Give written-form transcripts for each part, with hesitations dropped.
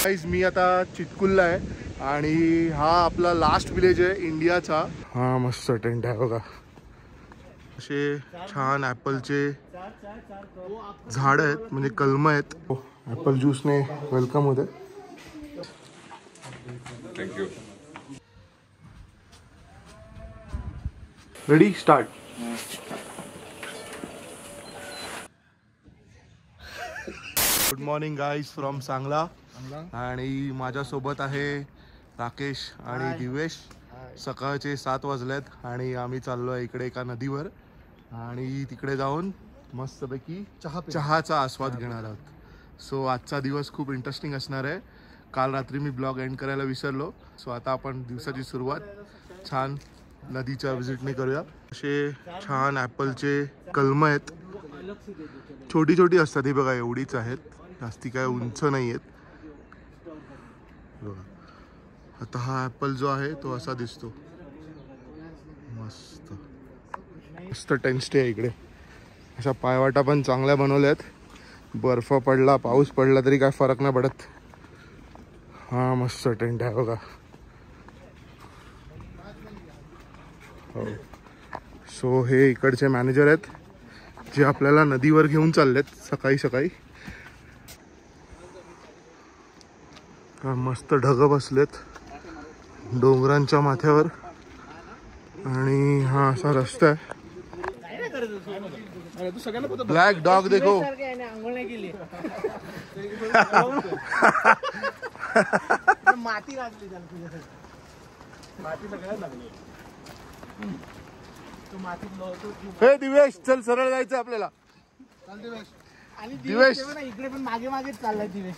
Guys मी आता चितकुलला आहे आणि हा आपला लास्ट विलेज आहे इंडियाचा। हा मस्त टेंट आहे बघा, असे छान ॲपलचे झाड आहेत म्हणजे कलम आहेत। ॲपल ज्यूसने वेलकम होते। Thank you. Ready start. Good morning guys from सांगला आणि माझ्यासोबत आहे राकेश आणि दिवेश। सकाळचे 7 वाजलेत आणि आम्ही चाललो आहे इकडे एका नदीवर आणि तिकडे जाऊन मस्तपैकी चहाचा आस्वाद घेणार आहोत। सो आजचा दिवस खूप इंटरेस्टिंग असणार आहे। काल रात्री मी ब्लॉग एंड करायला विसरलो, सो आता आपण दिवसाची सुरुवात छान नदीच्या विजिटने करूया। असे छान ॲपलचे कलम आहेत, छोटी छोटी असतात, ही बघा एवढीच आहेत, जास्ती काय उंच नाही आहेत बघा। आता हा ॲपल जो आहे तो असा दिसतो, मस्त मस्त टेंट स्टे आहे इकडे। अशा पायवाटा पण चांगल्या बनवल्यात, बर्फ पडला पाऊस पडला तरी काय फरक नाही पडत। हा मस्त टेंट आहे बघा। हो, सो हे इकडचे मॅनेजर आहेत जे आपल्याला नदीवर घेऊन चाललेत सकाळी सकाळी। मस्त ढग बसलेत डोंगरांच्या माथ्यावर आणि हा असा रस्ता आहे। ब्लॅक डॉग देखो। माती लागली हे दिवेश चल, सरळ जायचं आपल्याला। आणि दिवेश इकडे पण मागे मागे चाललाय दिवेश।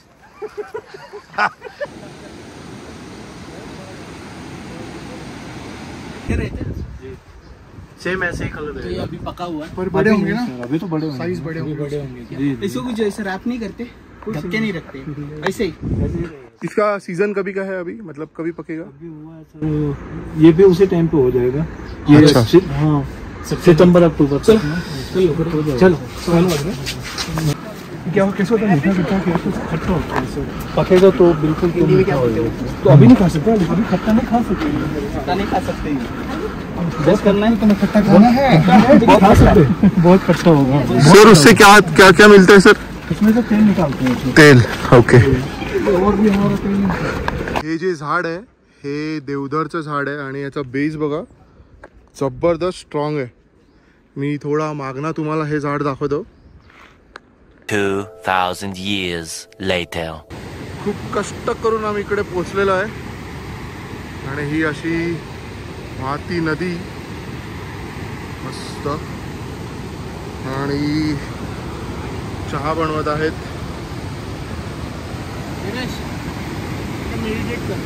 सेम ऐसे ही कलर है। अभी पका हुआ है, पर बड़े होंगे ना, अभी तो बड़े होंगे, साइज बड़े होंगे। इसको कुछ ऐसे रैप नहीं करते, ढक्के नहीं रखते, ऐसे ही। इसका सीजन कभी का है अभी, मतलब कभी पकेगा? अभी हुआ है तो ये भी उसी टाइम पे हो जाएगा। ये अच्छा। हाँ, सितंबर अक्टूबर। चलो चलो क्या कैसे होता है? मीठा खट्टा होता है, पकेगा तो बिल्कुल मीठा हो जाएगा। तो अभी नहीं खा सकते, अभी खट्टा नहीं खा सकते, खट्टा नहीं खा सकते। बस करना है, तुम्हें खट्टा खाना है, बहुत खा सकते, बहुत खट्टा होगा सर। उससे क्या क्या क्या मिलता है सर? इसमें से तेल निकालते हैं। तेल, ओके। और भी हमारा तेल। हे जे झाड आहे हे देवदारचं झाड आहे आणि याचा बेस बघा जबरदस्त स्ट्रॉंग आहे। मी थोडा मागणा तुम्हाला हे झाड दाखवतो। 2000 years later. खूप कष्ट करून आम्ही इकडे पोहोचलेलो आहे आणि ही अशी वाहती नदी मस्त आणि चहा बनवत आहेत। मेडिटेट कर।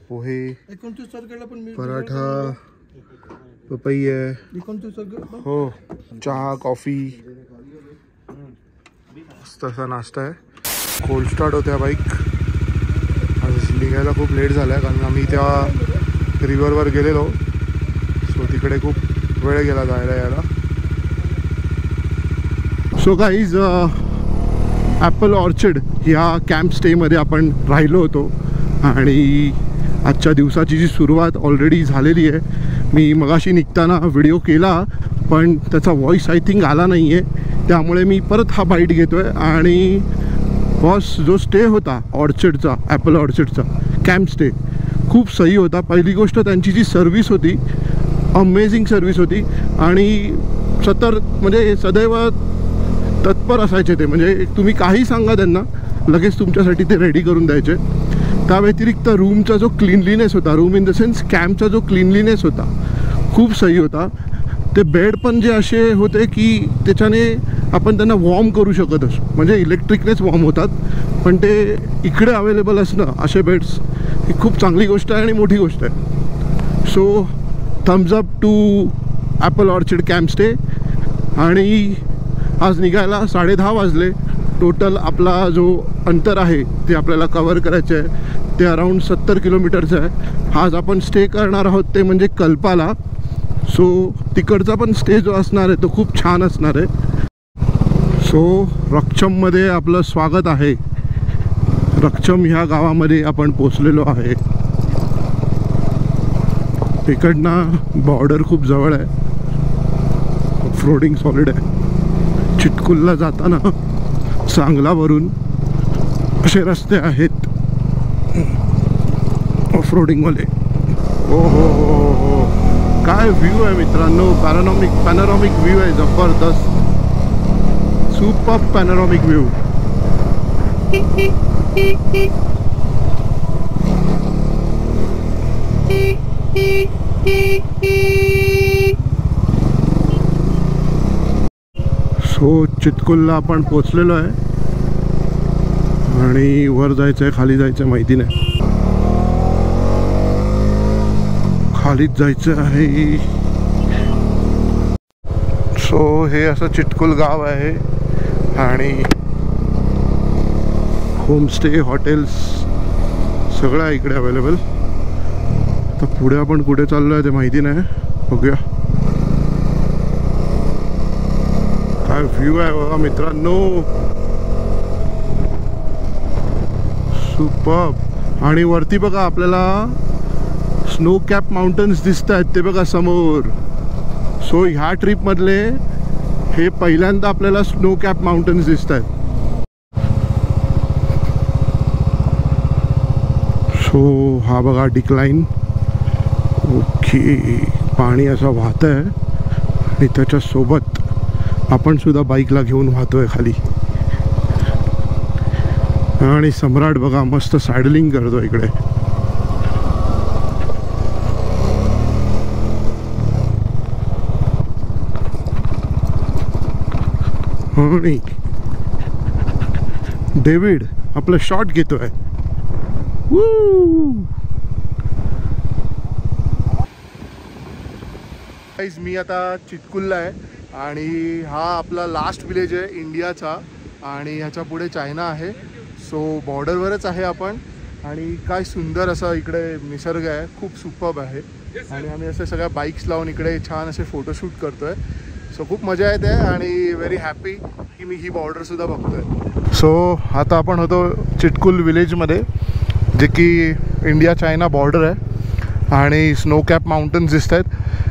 पोहे, पराठा, पपई है, हो चहा कॉफी, मस्त असा नाश्ता आहे। कोल्ड स्टार्ट होत्या बाईक। आज निघायला खूप लेट झाला आहे कारण आम्ही त्या रिव्हरवर गेलेलो, सो तिकडे खूप वेळ गेला जायला यायला। सो गाईज ॲपल ऑर्चर्ड ह्या कॅम्प स्टेमध्ये आपण राहिलो होतो आणि आजच्या दिवसाची जी सुरुवात ऑलरेडी झालेली आहे। मी मगाशी निघताना व्हिडिओ केला पण त्याचा व्हॉइस आय थिंक आला नाही आहे, त्यामुळे मी परत हा बाईट घेतो आहे। आणि बॉस जो स्टे होता ऑर्चर्डचा, ॲपल ऑर्चर्डचा कॅम्प स्टे खूप सही होता। पहिली गोष्ट त्यांची जी सर्व्हिस होती अमेझिंग सर्व्हिस होती आणि म्हणजे सदैव तत्पर असायचे ते, म्हणजे तुम्ही काही सांगा त्यांना लगेच तुमच्यासाठी ते रेडी करून द्यायचे. त्या व्यतिरिक्त रूमचा जो क्लीनलीनेस होता, रूम इन द सेन्स कॅम्पचा जो क्लीनलीनेस होता खूप सही होता. ते बेड पण जे असे होते की त्याच्याने आपण त्यांना वॉर्म करू शकत असो, म्हणजे इलेक्ट्रिकनेच वॉर्म होतात, पण ते इकडे अवेलेबल असणं असे बेड्स ही खूप चांगली गोष्ट आहे आणि मोठी गोष्ट आहे. So thumbs up to Apple Orchid camp stay. आणि आज निघायला 10:30 वाजले. टोटल आपला जो अंतर आहे ते आपल्याला कवर करायचं आहे ते अराऊंड 70 किलोमीटरचं आहे. आज आपण स्टे करणार आहोत ते म्हणजे कल्पाला. सो तिकडचा पण स्टे जो असणार आहे तो खूप छान असणार आहे. सो रक्षममध्ये आपलं स्वागत आहे. रक्षम ह्या गावामध्ये आपण पोचलेलो आहे. इकडनं बॉर्डर खूप जवळ आहे. ऑफरोडिंग सॉलिड आहे. चिटकुलला जाताना सांगलावरून असे रस्ते आहेत ऑफरोडिंगवाले. हो हो हो हो, काय व्ह्यू आहे मित्रांनो. पॅनोरामिक व्ह्यू आहे जबरदस्त. Super panoramic view. सो चितकुलला आपण पोचलेलो आहे आणि वर जायचं आहे खाली जायचं आहे माहिती नाही. खालीच जायचं आहे. सो हे असं चिटकुल गाव आहे आणि होमस्टे हॉटेल्स सगळं आहे इकडे अवेलेबल. तर पुढे आपण कुठे चाललो आहे ते माहिती नाही, बघूया. काय व्ह्यू आहे बघा मित्रांनो, सुपर्ब. आणि वरती बघा आपल्याला स्नो कॅप माउंटन्स दिसत आहेत ते बघा समोर. सो ह्या ट्रिपमधले हे पहिल्यांदा आपल्याला स्नो कॅप माउंटन्स दिसत आहेत. सो हा बघा डिक्लाइन. ओके, पाणी असं वाहत आहे आणि त्याच्यासोबत आपण सुद्धा बाईकला घेऊन वाहतोय खाली. आणि सम्राट बघा मस्त सॅडलिंग करतो इकडे. आणि डेव्हिड आपलं शॉट घेतोय. मी आता चितकुलला आहे आणि हा आपला लास्ट विलेज आहे इंडियाचा आणि ह्याच्या पुढे चायना आहे. सो बॉर्डरवरच आहे आपण आणि काय सुंदर असं इकडे निसर्ग आहे, खूप सुपर्ब आहे. आणि आम्ही असे सगळ्या बाईक्स लावून इकडे छान असे फोटोशूट करतोय. सो खूप मजा येते आणि व्हेरी हॅपी की मी ही बॉर्डरसुद्धा बघतोय. सो आता आपण होतो चिटकुल विलेजमध्ये जे की इंडिया चायना बॉर्डर आहे आणि स्नो कॅप माउंटन्स दिसत आहेत.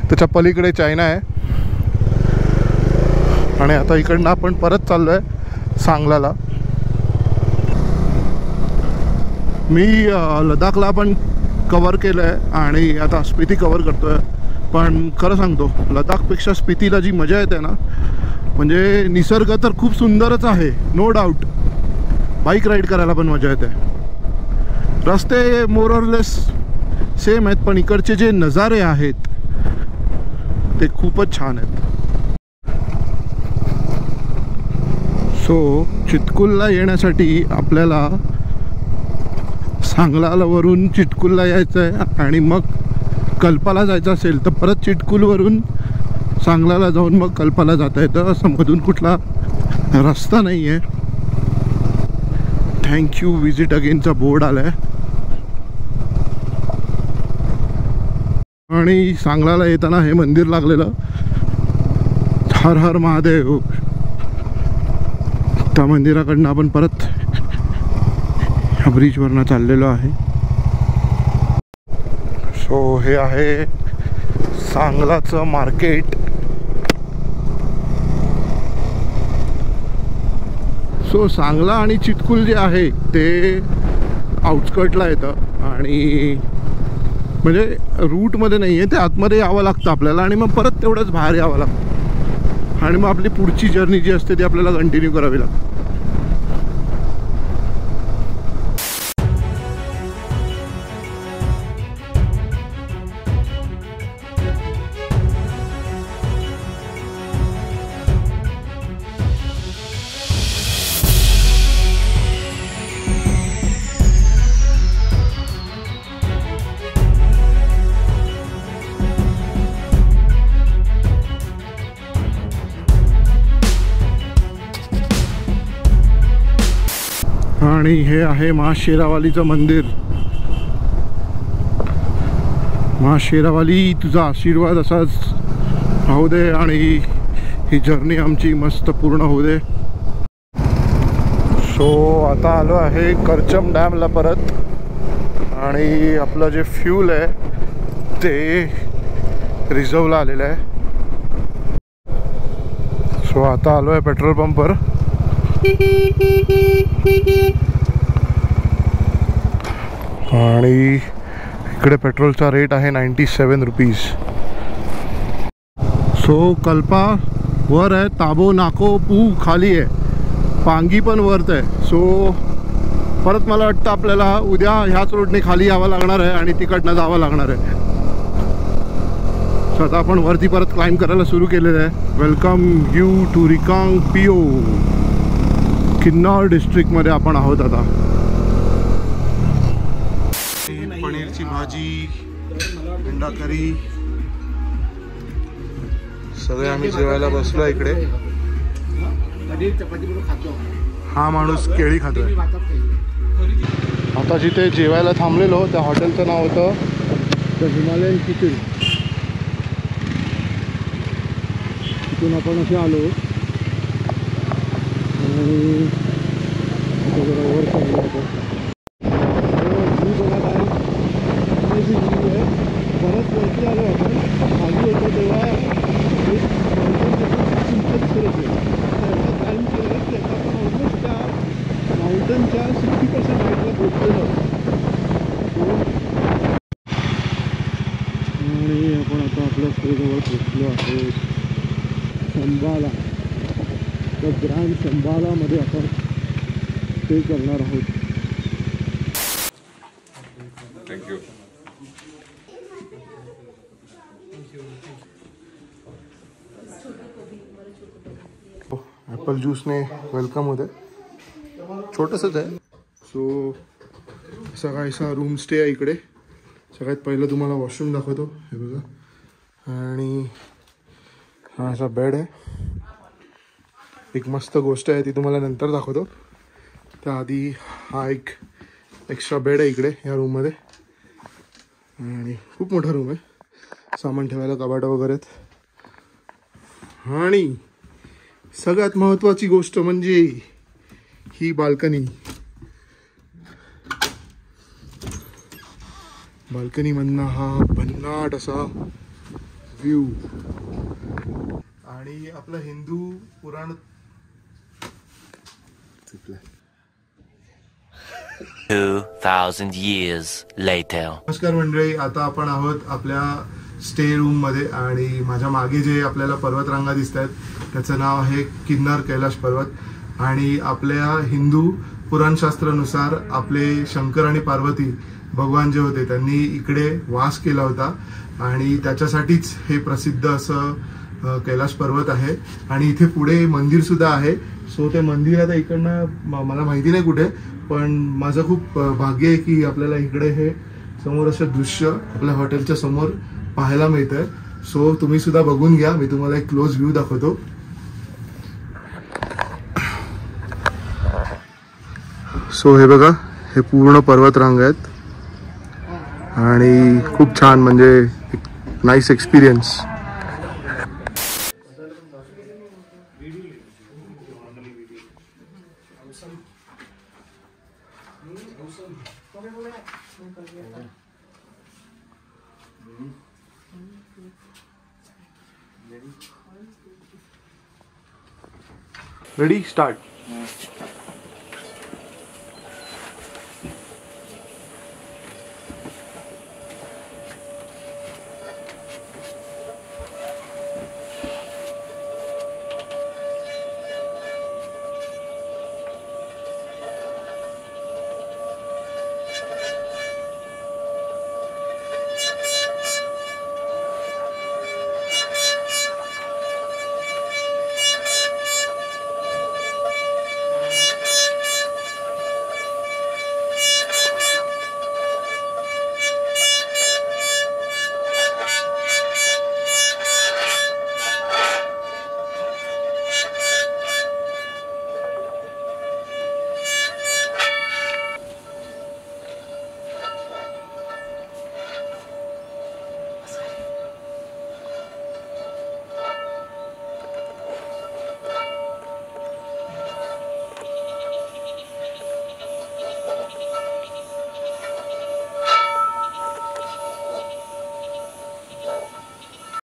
त्याच्या पलीकडे चायना आहे आणि आता इकडनं आपण परत चाललो आहे सांगलाला. मी लडाखला पण कवर केलं आहे आणि आता स्पिती कवर करतो आहे. पण खरं सांगतो लडाखपेक्षा स्पितीला जी मजा येते ना, म्हणजे निसर्ग तर खूप सुंदरच आहे नो डाऊट. बाईक राईड करायला पण मजा येते. रस्ते मोर ऑर लेस सेम आहेत पण इकडचे जे नजारे आहेत ते खूपच छान आहेत. सो चितकुलला येण्यासाठी आपल्याला सांगलावरून चिटकुलला यायचं आहे आणि मग कल्पाला जायचं असेल तर परत चिटकुलवरून सांगलाला जाऊन मग कल्पाला जाता येतं. असं मधून कुठला रस्ता नाही आहे. थँक्यू विजिट अगेनचा बोर्ड आला आहे. आणि सांगलाला येताना हे मंदिर लागलेलं हर हर महादेव, त्या मंदिराकडनं आपण परत ह्या ब्रिजवरनं चाललेलो आहे. सो हे आहे सांगलाचं मार्केट. सो सांगला आणि चितकुल जे आहे ते आउटस्कर्टला येतं आणि म्हणजे रूटमध्ये नाही आहे, ते आतमध्ये यावं लागतं आपल्याला आणि मग परत तेवढंच बाहेर यावं लागतं. आणि मग आपली पुढची जर्नी जी असते ती आपल्याला कंटिन्यू करावी लागते. आणि हे आहे महाशेरावालीचं मंदिर. महाशेरावाली तुझा आशीर्वाद असाच राहू दे आणि ही जर्नी आमची मस्त पूर्ण होऊ दे. सो आता आलो आहे करचम डॅमला परत आणि आपलं जे फ्यूल आहे ते रिझर्वला आलेलं आहे. सो आता आलो आहे पेट्रोल पंपवर. आणि इकडे पेट्रोलचा रेट आहे 97 रुपीज. सो कल्पा वर आहे, ताबो नाको पू खाली आहे, पांगी पण वरत आहे. सो परत मला वाटतं आपल्याला उद्या ह्याच रोडने खाली यावं लागणार आहे आणि तिकडनं जावं लागणार आहे. सो आता आपण वरती परत क्लाइंब करायला सुरू केलेलं आहे. Welcome you to Reckong Peo. Kinnaur डिस्ट्रिक्टमध्ये आपण आहोत आता. पनीरची भाजी, अंडा करी, सगळे आम्ही जेवायला बसलो इकडे. हा माणूस केळी खातोय. आता जिथे जेवायला थांबलेलो त्या हॉटेलचं नाव होतं द हिमालयन किचन. तिथून आपण असे आलो आणि जरा वर चाललो होतो. परत वरती आलो आपण. खाली होतो तेव्हा एक माउंटन सुरू केलं. एवढा टाईम केला की आता आपण ऑलमोस्ट त्या माउंटनच्या 60% हाईटला पोहोचलेलो आणि आपण आता आपल्या स्टेजवर पोहोचलो आहोत शंबाला. तर ग्रँड शंबालामध्ये आपण स्टे करणार आहोत. थँक्यू. ॲपल ज्यूसने वेलकम होते. छोटंसंच आहे. सो सकाळचा रूम स्टे आहे इकडे. सगळ्यात पहिलं तुम्हाला वॉशरूम दाखवतो. हे बघा. आणि हा असा बेड आहे. एक मस्त गोष्ट आहे ती तुम्हाला नंतर दाखवतो. त्याआधी हा एक एक्स्ट्रा बेड आहे इकडे या रूममध्ये. आणि खूप मोठा रूम आहे. सामान ठेवायला कपाट वगैरे आहेत. आणि सगळ्यात महत्त्वाची गोष्ट म्हणजे ही बाल्कनी. बाल्कनीमधनं हा भन्नाट असा व्ह्यू. आणि आपलं हिंदू पुराण 2000 years later. नमस्कार मंडळी. आता आपण आहोत आपल्या स्टे रूम मध्ये आणि माझ्या मागे जे आपल्याला पर्वतरांगा दिसत आहेत त्याचं नाव आहे किन्नर कैलाश पर्वत. आणि आपल्या हिंदू पुराणशास्त्रानुसार आपले शंकर आणि पार्वती भगवान जे होते त्यांनी इकडे वास केला होता आणि त्याच्यासाठीच हे प्रसिद्ध असं कैलाश पर्वत आहे. आणि इथे पुढे मंदिर सुद्धा आहे. सो ते मंदिर आता इकडनं मला माहिती नाही कुठे, पण माझं खूप भाग्य आहे की आपल्याला इकडे हे समोर असं दृश्य आपल्या हॉटेलच्या समोर पाहायला मिळत आहे. सो तुम्ही सुद्धा बघून घ्या. मी तुम्हाला एक क्लोज व्ह्यू दाखवतो. सो हे बघा, हे पूर्ण पर्वतरांग आहेत आणि खूप छान, म्हणजे एक नाईस एक्सपिरियन्स. Ready, start.